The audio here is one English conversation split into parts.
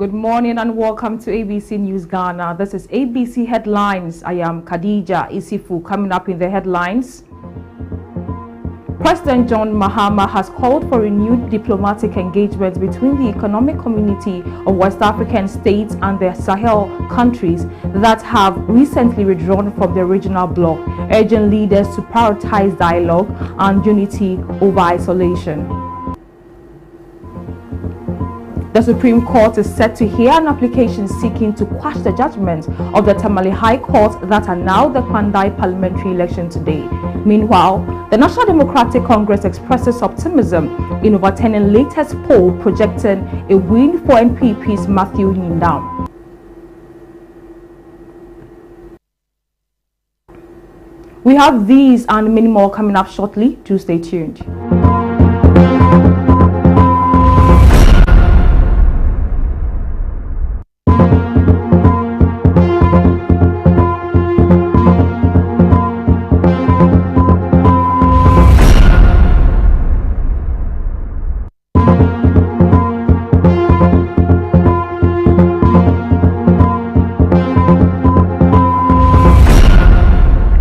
Good morning and welcome to ABC News Ghana. This is ABC Headlines. I am Khadijah Issifu. Coming up in the headlines, President John Mahama has called for renewed diplomatic engagement between the economic community of West African states and the Sahel countries that have recently withdrawn from the regional bloc, urging leaders to prioritize dialogue and unity over isolation. The Supreme Court is set to hear an application seeking to quash the judgment of the Tamale High Court that announced the Kwandai parliamentary election today. Meanwhile, the National Democratic Congress expresses optimism in overturning latest poll projecting a win for NPP's Matthew Nyindam. We have these and many more coming up shortly. Do stay tuned.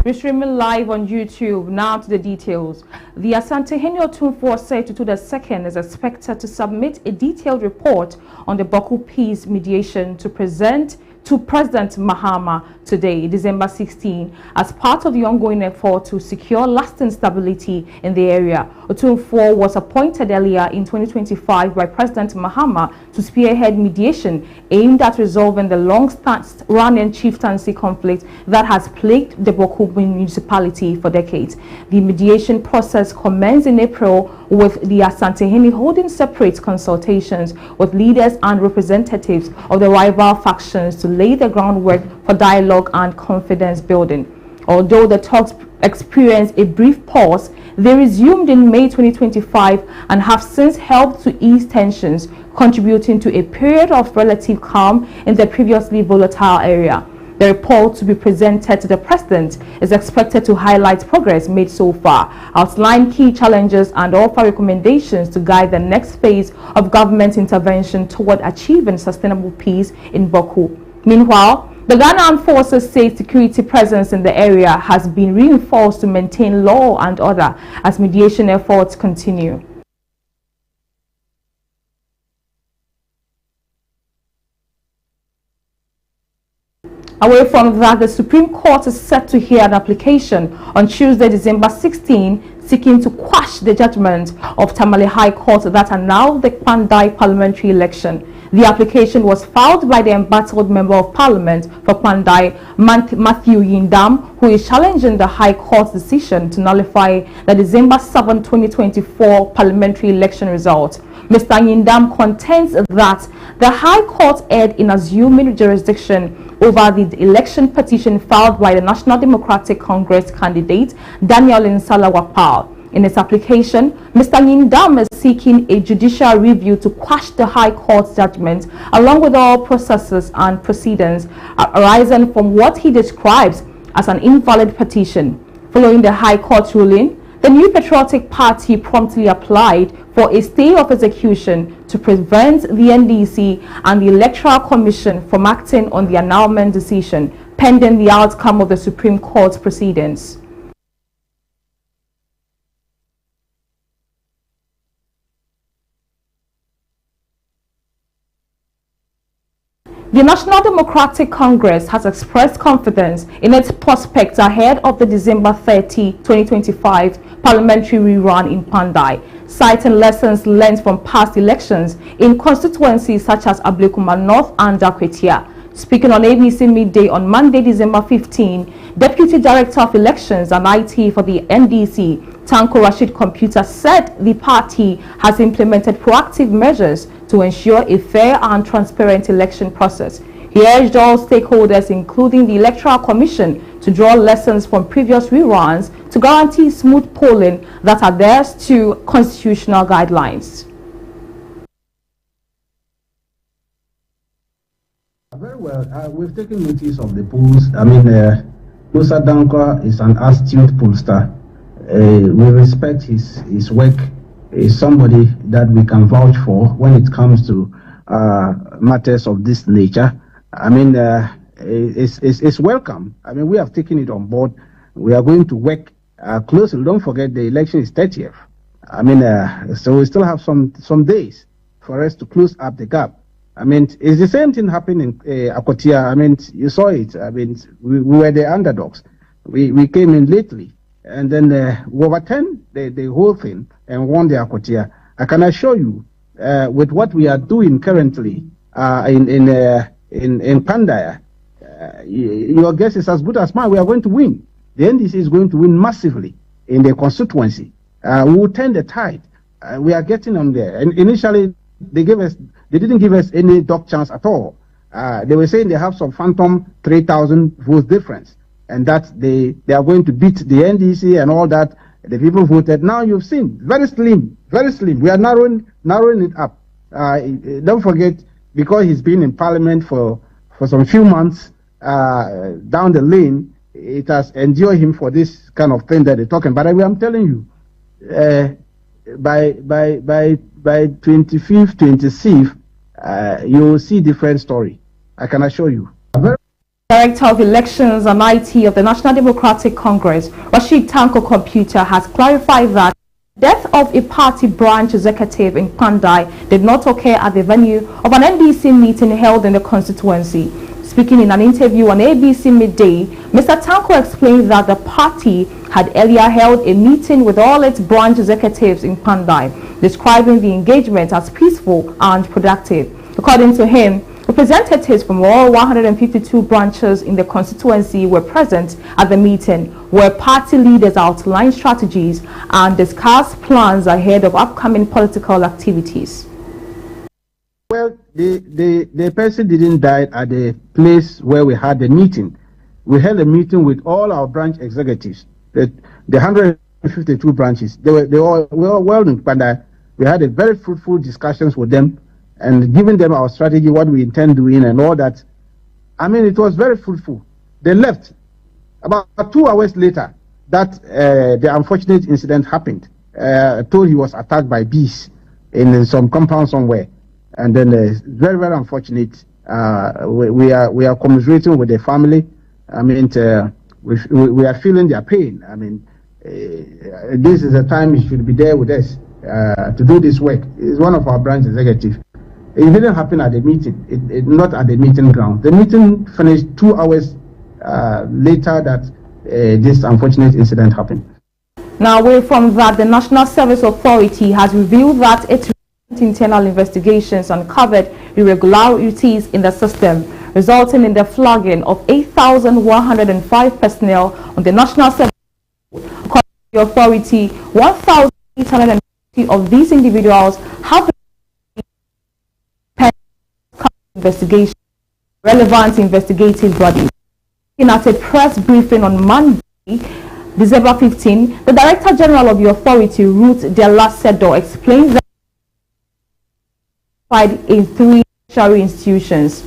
We're streaming live on YouTube. Now to the details. The Asantehene Otumfuo II is expected to submit a detailed report on the Boku peace mediation to present to President Mahama today, December 16, as part of the ongoing effort to secure lasting stability in the area. Otumfuo was appointed earlier in 2025 by President Mahama to spearhead mediation aimed at resolving the long-running chieftaincy conflict that has plagued the Boku municipality for decades. The mediation process commenced in April, with the Asantehene holding separate consultations with leaders and representatives of the rival factions to lay the groundwork for dialogue and confidence building. Although the talks experienced a brief pause, they resumed in May 2025 and have since helped to ease tensions, contributing to a period of relative calm in the previously volatile area. The report to be presented to the President is expected to highlight progress made so far, outline key challenges, and offer recommendations to guide the next phase of government intervention toward achieving sustainable peace in Boku. Meanwhile, the Ghana Armed Forces say security presence in the area has been reinforced to maintain law and order as mediation efforts continue. Away from that, the Supreme Court is set to hear an application on Tuesday, December 16, seeking to quash the judgment of Tamale High Court that announced the Kwandai parliamentary election. The application was filed by the embattled Member of Parliament for Kwandai, Matthew Nyindam, who is challenging the High Court's decision to nullify the December 7, 2024 parliamentary election result. Mr. Nyindam contends that the High Court erred in assuming jurisdiction over the election petition filed by the National Democratic Congress candidate Daniel Nsala Wapal. In its application, Mr. Nyindam is seeking a judicial review to quash the High Court's judgment, along with all processes and proceedings arising from what he describes as an invalid petition. Following the High Court ruling, the New Patriotic Party promptly applied for a stay of execution to prevent the NDC and the Electoral Commission from acting on the annulment decision, pending the outcome of the Supreme Court's proceedings. The National Democratic Congress has expressed confidence in its prospects ahead of the December 30, 2025 parliamentary rerun in Kwandai, citing lessons learned from past elections in constituencies such as Ablekuma North and Dakwetia. Speaking on ABC Midday on Monday, December 15, Deputy Director of Elections and IT for the NDC, Tanko Rashid Computer, said the party has implemented proactive measures to ensure a fair and transparent election process. He urged all stakeholders, including the Electoral Commission, to draw lessons from previous reruns to guarantee smooth polling that adheres to constitutional guidelines. Very well. We've taken notice of the polls. I mean, Musa Dankwa is an astute pollster. We respect his work. Is somebody that we can vouch for when it comes to matters of this nature. I mean, it's welcome. I mean, we have taken it on board. We are going to work closely. Don't forget the election is 30th. I mean, so we still have some days for us to close up the gap. I mean, it's the same thing happened in Akotia. I mean, you saw it. I mean, we were the underdogs. We came in lately, and then we overturned the whole thing and won the Akotia. I can assure you, with what we are doing currently in Pandaya, your guess is as good as mine. We are going to win. The NDC is going to win massively in the constituency. We will turn the tide. We are getting on there. And initially, they didn't give us any dog chance at all. They were saying they have some phantom 3,000 votes difference, and that they are going to beat the NDC and all that. The people voted. Now you've seen very slim, very slim. We are narrowing it up. Don't forget, because he's been in Parliament for some few months down the lane, it has endured him for this kind of thing that they're talking. But I'm telling you, by 25th, 26th, you will see different story. I can assure you. Director of Elections and IT of the National Democratic Congress, Rashid Tanko Computer, has clarified that death of a party branch executive in Pandai did not occur at the venue of an NDC meeting held in the constituency. Speaking in an interview on ABC Midday, Mr. Tanko explained that the party had earlier held a meeting with all its branch executives in Pandai, describing the engagement as peaceful and productive. According to him, representatives from all 152 branches in the constituency were present at the meeting, where party leaders outlined strategies and discussed plans ahead of upcoming political activities. Well, the person didn't die at the place where we had the meeting. We held a meeting with all our branch executives, the 152 branches. They were all well in Pandai. We had a very fruitful discussions with them, and giving them our strategy, what we intend doing and all that. I mean, it was very fruitful. They left. About 2 hours later, that the unfortunate incident happened. Told he was attacked by bees in some compound somewhere. And then very, very unfortunate. We are commiserating with the family. I mean, we are feeling their pain. I mean, this is a time he should be there with us to do this work. He's one of our branch executives. It didn't happen at the meeting, not at the meeting ground. The meeting finished 2 hours later that this unfortunate incident happened. Now, away from that, the National Service Authority has revealed that its internal investigations uncovered irregularities in the system, resulting in the flagging of 8,105 personnel on the National Service. According to the authority, 1,850 of these individuals have investigation relevant investigative bodies. In a press briefing on Monday, December 15, the Director General of the authority, Ruth Della Sedo, explained that in 3 tertiary institutions.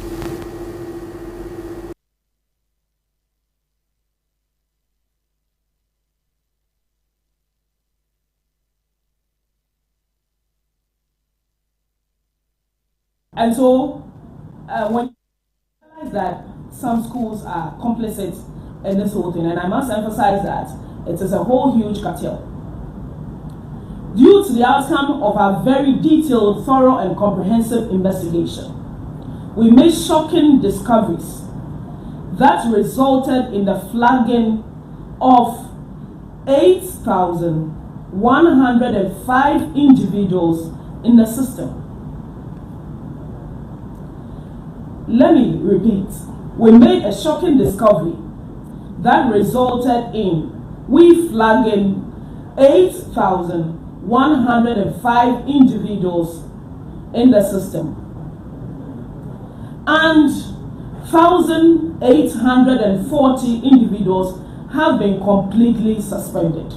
And so when you realize that some schools are complicit in this whole thing, and I must emphasize that it is a whole huge cartel. Due to the outcome of our very detailed, thorough, and comprehensive investigation, we made shocking discoveries that resulted in the flagging of 8,105 individuals in the system. Let me repeat. We made a shocking discovery that resulted in flagging 8,105 individuals in the system, and 1,840 individuals have been completely suspended,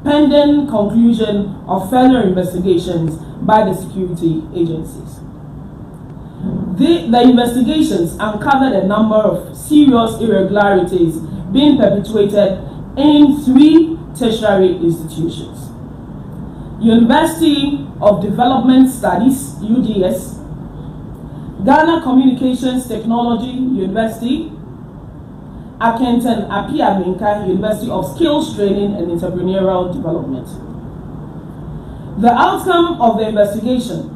pending conclusion of further investigations by the security agencies. The investigations uncovered a number of serious irregularities being perpetuated in 3 tertiary institutions: University of Development Studies, UDS, Ghana Communications Technology University, Akenton Apia-Minka University of Skills Training and Entrepreneurial Development. The outcome of the investigation: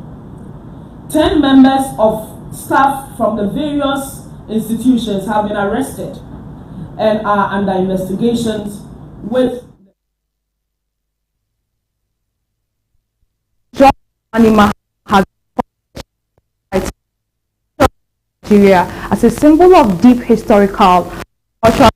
10 members of staff from the various institutions have been arrested and are under investigations with Anima has Nigeria as a symbol of deep historical cultural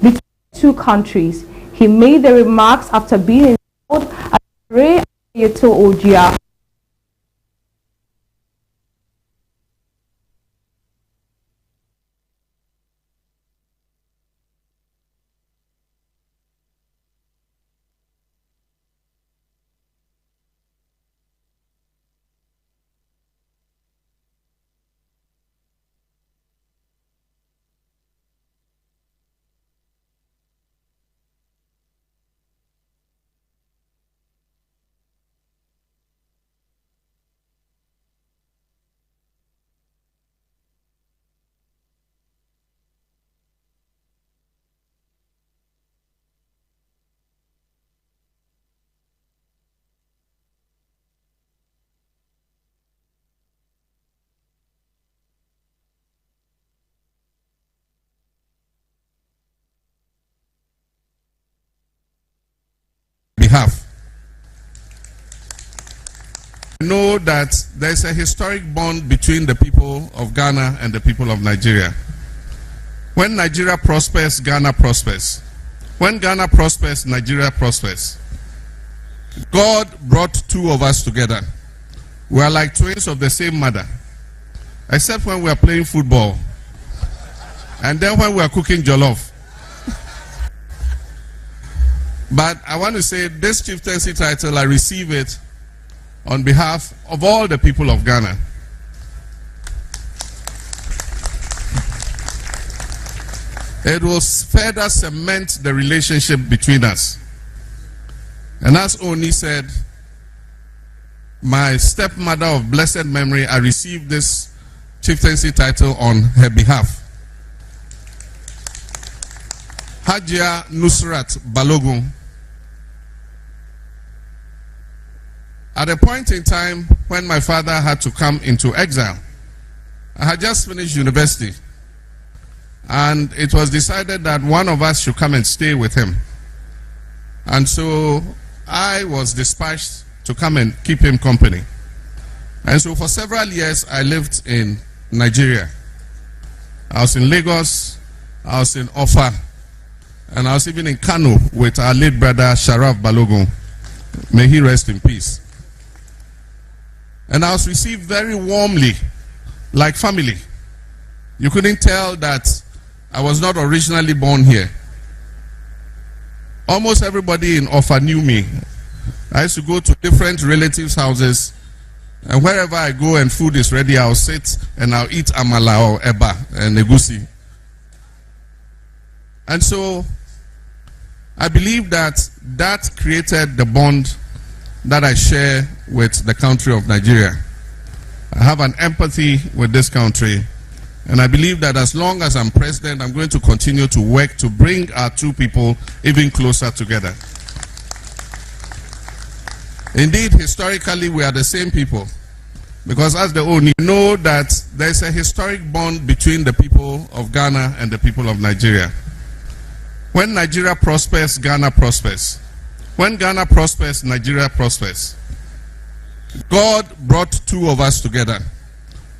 between two countries. He made the remarks after being installed at Ray Yeto Ojia behalf. I know that there's a historic bond between the people of Ghana and the people of Nigeria. When Nigeria prospers, Ghana prospers. When Ghana prospers, Nigeria prospers. God brought two of us together. We are like twins of the same mother, except when we are playing football and then when we are cooking jollof. But I want to say this chieftaincy title, I receive it on behalf of all the people of Ghana. It will further cement the relationship between us. And as Oni said, my stepmother of blessed memory, I received this chieftaincy title on her behalf. Hajia Nusrat Balogun. At a point in time when my father had to come into exile, I had just finished university, and it was decided that one of us should come and stay with him. And so I was dispatched to come and keep him company. And so for several years I lived in Nigeria. I was in Lagos, I was in Offa, and I was even in Kano with our late brother Sharaf Balogun. May he rest in peace. And I was received very warmly, like family. You couldn't tell that I was not originally born here. Almost everybody in Offa knew me. I used to go to different relatives' houses, and wherever I go and food is ready, I'll sit and I'll eat amala or eba and egusi. And so I believe that that created the bond that I share with the country of Nigeria. I have an empathy with this country, and I believe that as long as I'm president, I'm going to continue to work to bring our two people even closer together. Indeed, historically, we are the same people, because as the ONI know that there's a historic bond between the people of Ghana and the people of Nigeria. When Nigeria prospers, Ghana prospers. When Ghana prospers, Nigeria prospers. God brought two of us together.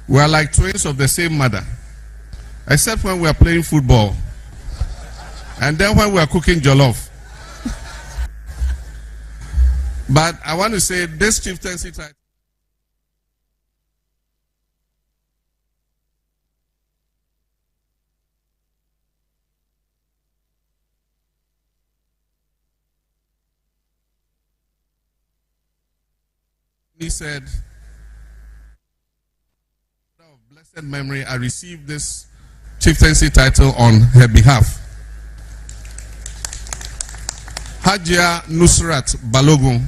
We are like twins of the same mother, except when we are playing football and then when we are cooking jollof. But I want to say this chieftaincy title, he said, of blessed memory, I received this chieftaincy title on her behalf. Hajia Nusrat Balogun.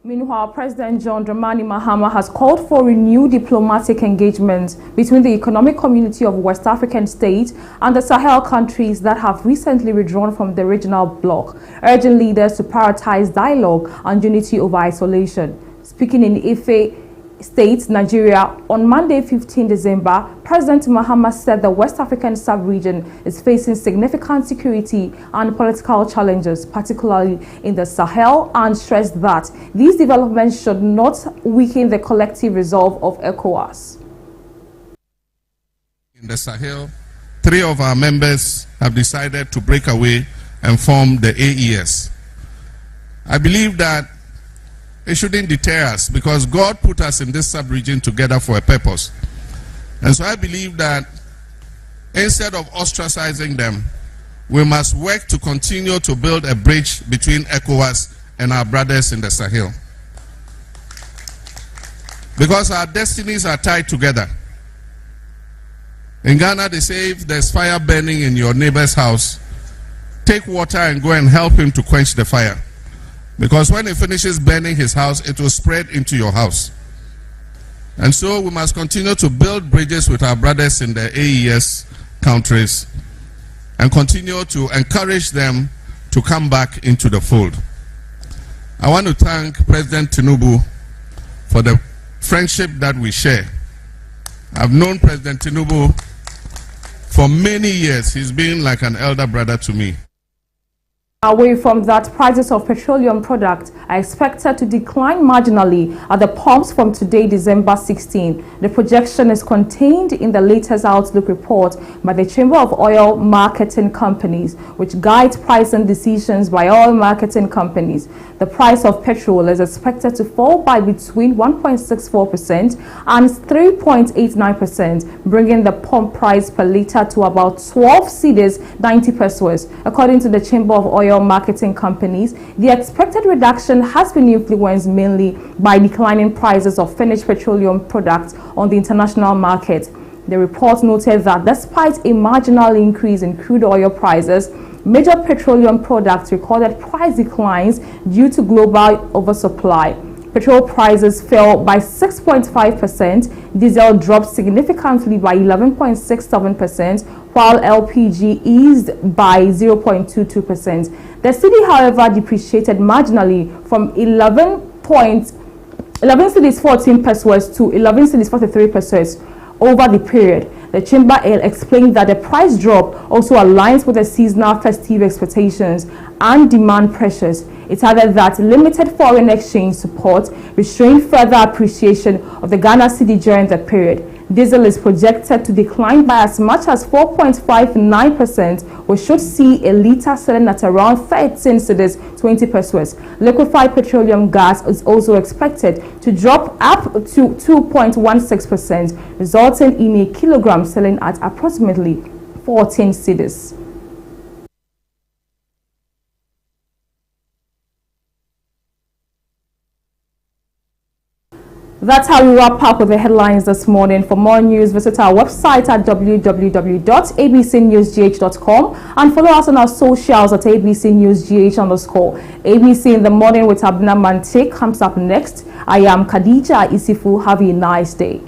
Meanwhile, President John Dramani Mahama has called for renewed diplomatic engagement between the economic community of West African states and the Sahel countries that have recently withdrawn from the regional bloc, urging leaders to prioritize dialogue and unity over isolation. Speaking in Ife State, Nigeria, on Monday, 15 December, President Mahama said the West African sub-region is facing significant security and political challenges, particularly in the Sahel, and stressed that these developments should not weaken the collective resolve of ECOWAS. In the Sahel, 3 of our members have decided to break away and form the AES. I believe that it shouldn't deter us because God put us in this sub-region together for a purpose. And so I believe that instead of ostracizing them, we must work to continue to build a bridge between ECOWAS and our brothers in the Sahel. Because our destinies are tied together. In Ghana, they say if there's fire burning in your neighbor's house, take water and go and help him to quench the fire. Because when he finishes burning his house, it will spread into your house. And so we must continue to build bridges with our brothers in the AES countries and continue to encourage them to come back into the fold. I want to thank President Tinubu for the friendship that we share. I've known President Tinubu for many years. He's been like an elder brother to me. Away from that, prices of petroleum products are expected to decline marginally at the pumps from today, December 16. The projection is contained in the latest outlook report by the Chamber of Oil Marketing Companies, which guides pricing decisions by oil marketing companies. The price of petrol is expected to fall by between 1.64% and 3.89%, bringing the pump price per litre to about 12 cedis 90 pesos, according to the Chamber of Oil Marketing Companies. The expected reduction has been influenced mainly by declining prices of finished petroleum products on the international market. The report noted that despite a marginal increase in crude oil prices, major petroleum products recorded price declines due to global oversupply. Petrol prices fell by 6.5%, diesel dropped significantly by 11.67%, while LPG eased by 0.22%. The cedi, however, depreciated marginally from 11 cedis 14 pesos to 11 cedis 43 pesos over the period. The Chamber explained that the price drop also aligns with the seasonal festive expectations and demand pressures. It added that limited foreign exchange support restrained further appreciation of the Ghana cedi during the period. Diesel is projected to decline by as much as 4.59%, which should see a litre selling at around 13 cedis 20 pesos. Liquefied petroleum gas is also expected to drop up to 2.16%, resulting in a kilogram selling at approximately 14 cedis. That's how we wrap up with the headlines this morning. For more news, visit our website at www.abcnewsgh.com and follow us on our socials at abcnewsgh_. ABC in the Morning with Abna Mantik comes up next. I am Khadijah Issifu. Have a nice day.